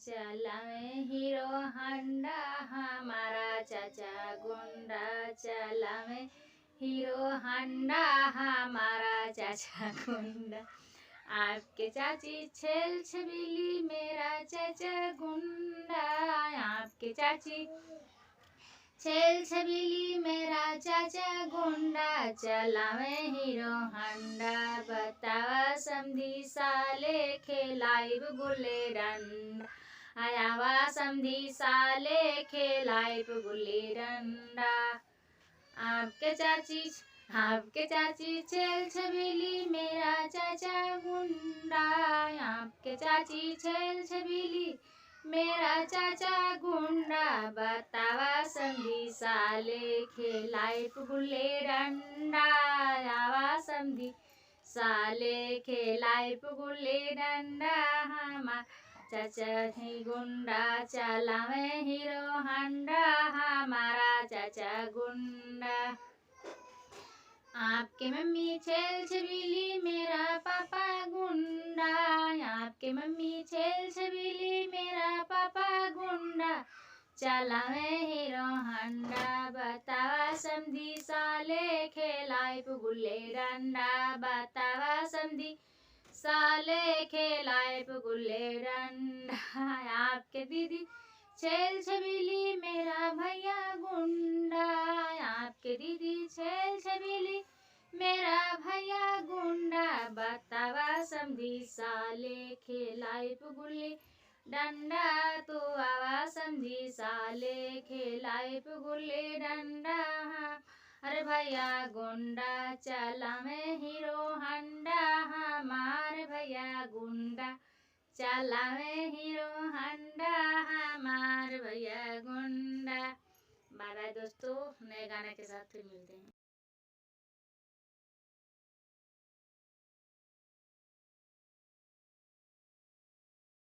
चलावे हीरो हांडा, हमारा चाचा गुंडा चलावे हीरो हांडा, हमारा चाचा गुंडा। आपके चाची छेल छबीली, मेरा चाचा गुंडा। आपके चाची छेल छबीली, मेरा चाचा गुंडा चलावे हीरो हांडा। बतावा समधी साले खेलाइब गुल्ली डंडा, आयावा समधी साले खेलाइब गुल्ली डंडा। आपके चाची छेल छबीली, मेरा चाचा गुंडा। आपके चाची छेल छबीली, मेरा चाचा गुंडा। बतावा समधी साले खेलाइब गुल्ली डंडा, आवा समधी साले खेलाइब गुल्ली डंडा। हमारा चाचा ही गुंडा चलावे हीरो हांडा, हमारा चाचा गुंडा। आपके मम्मी छेल छबीली, मेरा पापा गुंडा। आपके मम्मी छेल छबीली, मेरा पापा गुंडा चलावे हीरो हांडा। बतावा समधी साले खेलाइब गुल्ली डंडा, बतावा समधी साले खेलाइब गुल्ली डंडा। आपके दीदी छेल छबीली, मेरा भैया गुंडा। आपके दीदी छेल छबीली, मेरा भैया गुंडा। बतावा समधी साले खेलाइब गुल्ली डंडा, तो आवा समधी साले खेलाइब गुल्ली डंडा। अरे भैया गुंडा चलावे हीरो हांडा, हमारे भैया गुंडा चलावे हीरो हांडा, हमारे भैया गुंडा। बाय बाय दोस्तों, नए गाने के साथ फिर मिलते हैं।